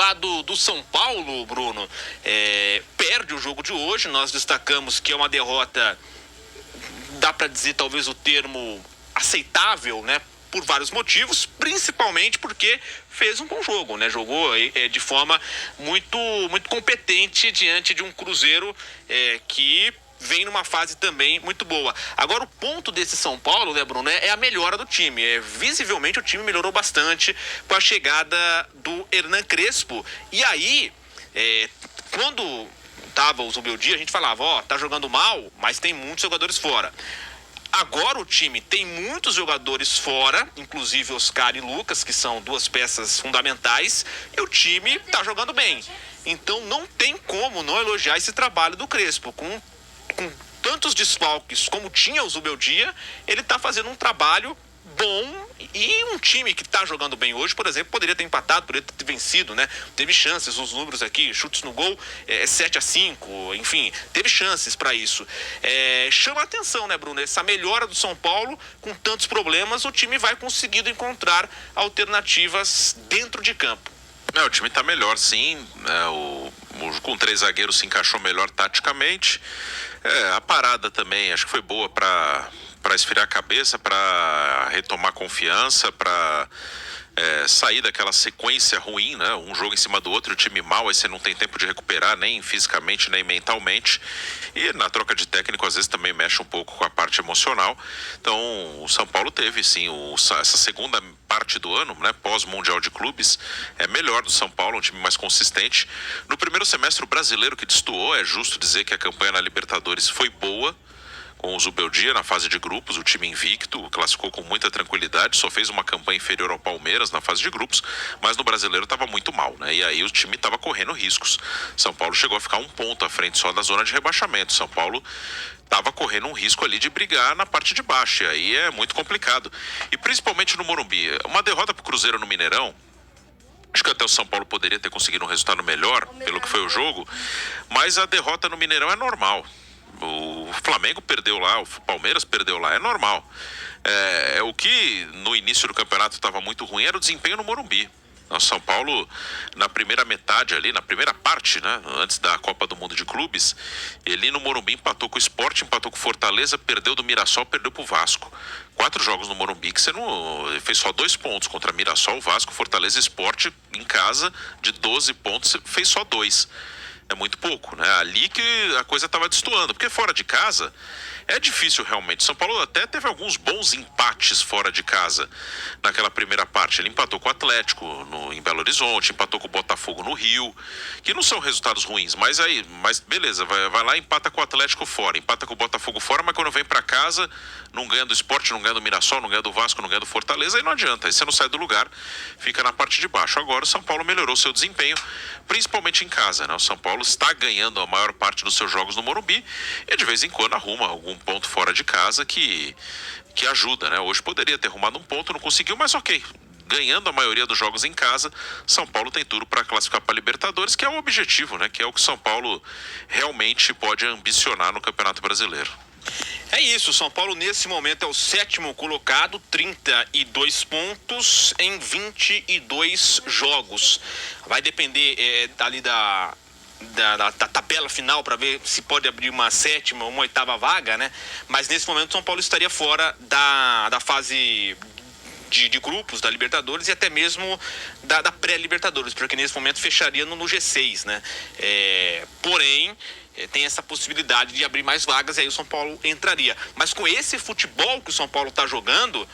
lado do São Paulo, Bruno, perde o jogo de hoje. Nós destacamos que é uma derrota, dá para dizer talvez o termo aceitável, né? Por vários motivos, principalmente porque fez um bom jogo, né? Jogou de forma muito competente diante de um Cruzeiro que vem numa fase também muito boa. Agora, o ponto desse São Paulo, né, Bruno, é a melhora do time. Visivelmente o time melhorou bastante com a chegada do Hernan Crespo. E aí, quando tava o Zubeldia, a gente falava, tá jogando mal, mas tem muitos jogadores fora. Agora o time tem muitos jogadores fora, inclusive Oscar e Lucas, que são duas peças fundamentais, e o time tá jogando bem. Então não tem como não elogiar esse trabalho do Crespo. Com tantos desfalques como tinha o Zubeldia, ele tá fazendo um trabalho bom, e um time que tá jogando bem hoje, por exemplo, poderia ter empatado, poderia ter vencido, né? Teve chances, os números aqui, chutes no gol, 7-5, enfim, teve chances para isso. Chama a atenção, né, Bruno? Essa melhora do São Paulo, com tantos problemas, o time vai conseguindo encontrar alternativas dentro de campo. O time tá melhor, sim. Com 3 zagueiros se encaixou melhor taticamente. A parada também, acho que foi boa para esfriar a cabeça, para retomar confiança, para sair daquela sequência ruim, né? Um jogo em cima do outro, o time mal, aí você não tem tempo de recuperar, nem fisicamente, nem mentalmente. E na troca de técnico, às vezes também mexe um pouco com a parte emocional. Então, o São Paulo teve, sim, essa segunda parte do ano, né, pós-Mundial de Clubes, é melhor do São Paulo, um time mais consistente. No primeiro semestre, o brasileiro que destoou, é justo dizer que a campanha na Libertadores foi boa, com o Zubeldia na fase de grupos, o time invicto, classificou com muita tranquilidade, só fez uma campanha inferior ao Palmeiras na fase de grupos, mas no brasileiro estava muito mal, né? E aí o time estava correndo riscos. São Paulo chegou a ficar 1 ponto à frente só da zona de rebaixamento. São Paulo estava correndo um risco ali de brigar na parte de baixo, e aí é muito complicado. E principalmente no Morumbi, uma derrota para o Cruzeiro no Mineirão, acho que até o São Paulo poderia ter conseguido um resultado melhor, pelo que foi o jogo, mas a derrota no Mineirão é normal. O Flamengo perdeu lá, o Palmeiras perdeu lá, é normal. O que no início do campeonato estava muito ruim era o desempenho no Morumbi. O São Paulo, na primeira metade ali, na primeira parte, né, antes da Copa do Mundo de Clubes, ele no Morumbi empatou com o Sport, empatou com o Fortaleza, perdeu do Mirassol, perdeu pro Vasco. 4 jogos no Morumbi que você não fez só 2 pontos contra Mirassol, Vasco, Fortaleza e Sport em casa, de 12 pontos, você fez só 2. É muito pouco, né? Ali que a coisa estava destoando, porque fora de casa é difícil realmente. São Paulo até teve alguns bons empates fora de casa naquela primeira parte. Ele empatou com o Atlético em Belo Horizonte, empatou com o Botafogo no Rio, que não são resultados ruins, mas beleza, vai lá e empata com o Atlético fora, empata com o Botafogo fora, mas quando vem para casa, não ganha do Sport, não ganha do Mirassol, não ganha do Vasco, não ganha do Fortaleza, aí não adianta, aí você não sai do lugar, fica na parte de baixo. Agora o São Paulo melhorou seu desempenho, principalmente em casa, né? O São Paulo está ganhando a maior parte dos seus jogos no Morumbi e de vez em quando arruma algum ponto fora de casa que ajuda, né? Hoje poderia ter arrumado um ponto, não conseguiu, mas ok. Ganhando a maioria dos jogos em casa, São Paulo tem tudo para classificar para a Libertadores, que é o objetivo, né? Que é o que São Paulo realmente pode ambicionar no Campeonato Brasileiro. É isso, São Paulo nesse momento é o 7º colocado, 32 pontos em 22 jogos. Vai depender ali da tabela final para ver se pode abrir uma 7ª ou uma 8ª vaga, né? Mas nesse momento São Paulo estaria fora da fase de grupos da Libertadores e até mesmo da pré-Libertadores, porque nesse momento fecharia no G6, né? Porém, tem essa possibilidade de abrir mais vagas e aí o São Paulo entraria. Mas com esse futebol que o São Paulo está jogando,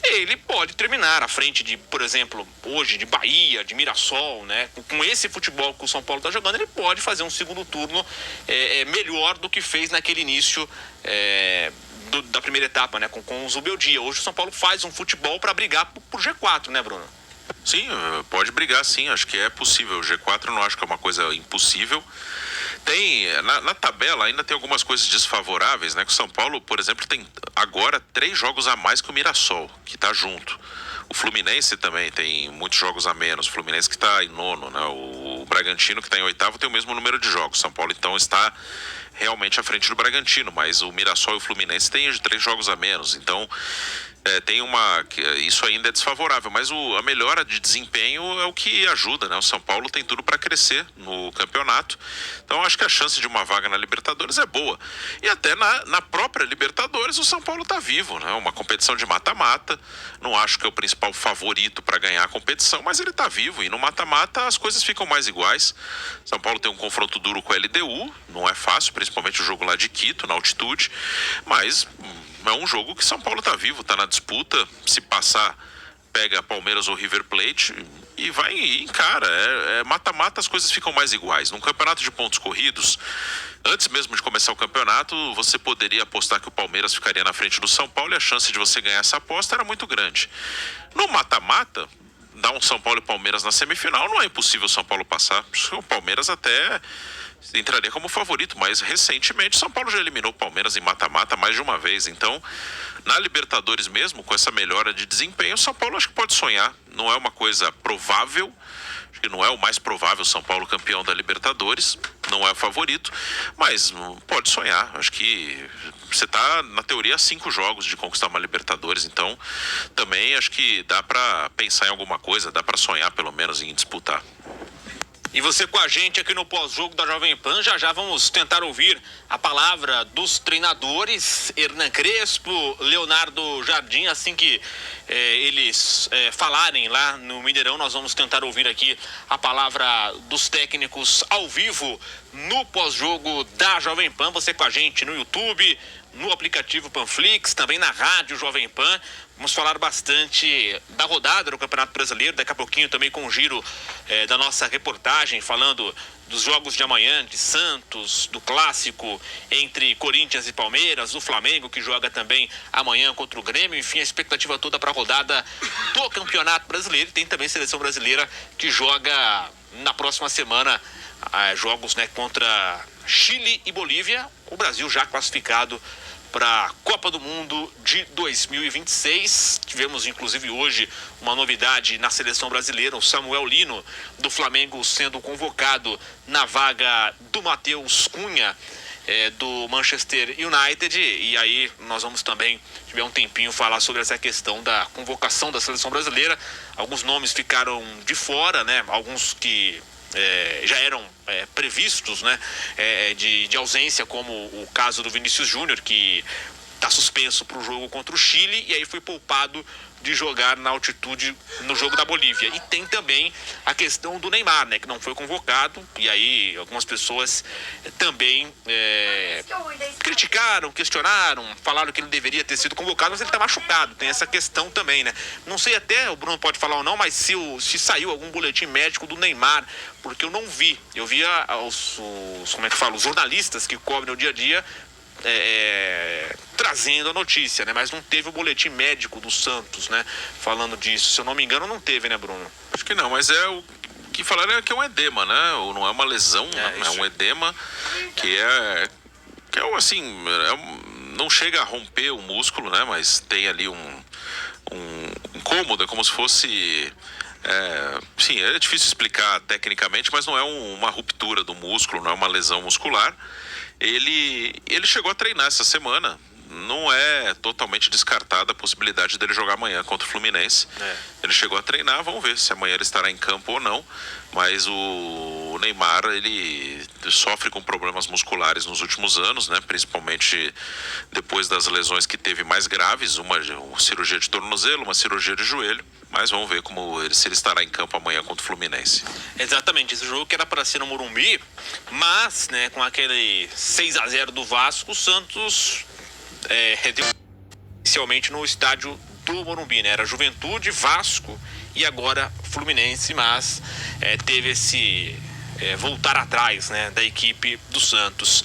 ele pode terminar à frente de, por exemplo, hoje, de Bahia, de Mirassol, né? Com esse futebol que o São Paulo está jogando, ele pode fazer um segundo turno melhor do que fez naquele início da primeira etapa, né? Com o Zubeldia. Hoje o São Paulo faz um futebol para brigar por G4, né, Bruno? Sim, pode brigar sim, acho que é possível. O G4 eu não acho que é uma coisa impossível. Na tabela ainda tem algumas coisas desfavoráveis, né? Que o São Paulo, por exemplo, tem agora 3 jogos a mais que o Mirassol, que tá junto. O Fluminense também tem muitos jogos a menos. O Fluminense que está em 9º, né? O Bragantino que está em 8º tem o mesmo número de jogos. São Paulo então está realmente à frente do Bragantino, mas o Mirassol e o Fluminense têm 3 jogos a menos. Então Isso ainda é desfavorável, mas a melhora de desempenho é o que ajuda, né? O São Paulo tem tudo para crescer no campeonato. Então acho que a chance de uma vaga na Libertadores é boa. E até na própria Libertadores o São Paulo está vivo, né? Uma competição de mata-mata. Não acho que é o principal favorito para ganhar a competição, mas ele está vivo. E no mata-mata as coisas ficam mais iguais. São Paulo tem um confronto duro com a LDU, não é fácil, principalmente o jogo lá de Quito, na altitude, mas é um jogo que São Paulo tá vivo, tá na disputa. Se passar, pega Palmeiras ou River Plate e vai e encara. Mata-mata, as coisas ficam mais iguais. Num campeonato de pontos corridos, antes mesmo de começar o campeonato, você poderia apostar que o Palmeiras ficaria na frente do São Paulo e a chance de você ganhar essa aposta era muito grande. No mata-mata, dá um São Paulo e Palmeiras na semifinal, não é impossível o São Paulo passar. O Palmeiras até entraria como favorito, mas recentemente São Paulo já eliminou o Palmeiras em mata-mata mais de uma vez. Então, na Libertadores mesmo, com essa melhora de desempenho, o São Paulo acho que pode sonhar. Não é uma coisa provável, acho que não é o mais provável São Paulo campeão da Libertadores, não é o favorito, mas pode sonhar. Acho que você está, na teoria, a 5 jogos de conquistar uma Libertadores, então também acho que dá para pensar em alguma coisa, dá para sonhar pelo menos em disputar. E você com a gente aqui no pós-jogo da Jovem Pan, já vamos tentar ouvir a palavra dos treinadores, Hernan Crespo, Leonardo Jardim, assim que eles falarem lá no Mineirão, nós vamos tentar ouvir aqui a palavra dos técnicos ao vivo no pós-jogo da Jovem Pan. Você com a gente no YouTube, no aplicativo Panflix, também na rádio Jovem Pan. Vamos falar bastante da rodada do Campeonato Brasileiro, daqui a pouquinho também com um giro da nossa reportagem, falando dos jogos de amanhã, de Santos, do clássico entre Corinthians e Palmeiras, o Flamengo que joga também amanhã contra o Grêmio, enfim, a expectativa toda para a rodada do Campeonato Brasileiro. E tem também seleção brasileira que joga na próxima semana jogos, né, contra Chile e Bolívia, o Brasil já classificado para a Copa do Mundo de 2026. Tivemos, inclusive, hoje uma novidade na seleção brasileira, o Samuel Lino, do Flamengo, sendo convocado na vaga do Matheus Cunha, do Manchester United. E aí nós vamos também, se tiver um tempinho, falar sobre essa questão da convocação da seleção brasileira. Alguns nomes ficaram de fora, né? Alguns que já eram previstos, né, de ausência, como o caso do Vinícius Júnior, que está suspenso para o jogo contra o Chile e aí foi poupado de jogar na altitude no jogo da Bolívia. E tem também a questão do Neymar, né, que não foi convocado, e aí algumas pessoas também criticaram, questionaram, falaram que ele deveria ter sido convocado, mas ele está machucado, tem essa questão também, né. Não sei até, o Bruno pode falar ou não, mas se saiu algum boletim médico do Neymar, porque eu não vi. Eu via os jornalistas que cobrem o dia a dia trazendo a notícia, né? Mas não teve o boletim médico do Santos, né? Falando disso. Se eu não me engano, não teve, né, Bruno? Acho que não, mas o que falaram é que é um edema, né? Ou não é uma lesão, né? É um edema que assim, não chega a romper o músculo, né? Mas tem ali um incômodo, é como se fosse... sim, é difícil explicar tecnicamente, mas não é uma ruptura do músculo, não é uma lesão muscular. Ele chegou a treinar essa semana. Não é totalmente descartada a possibilidade dele jogar amanhã contra o Fluminense. Ele chegou a treinar, vamos ver se amanhã ele estará em campo ou não. Mas o Neymar, ele sofre com problemas musculares nos últimos anos, né? Principalmente depois das lesões que teve mais graves, uma cirurgia de tornozelo, uma cirurgia de joelho. Mas vamos ver se ele estará em campo amanhã contra o Fluminense. Exatamente, esse jogo que era para ser no Morumbi, mas, né, com aquele 6-0 do Vasco, o Santos redeu inicialmente no estádio do Morumbi, né? Era Juventude, Vasco e agora Fluminense, mas teve esse voltar atrás, né, da equipe do Santos.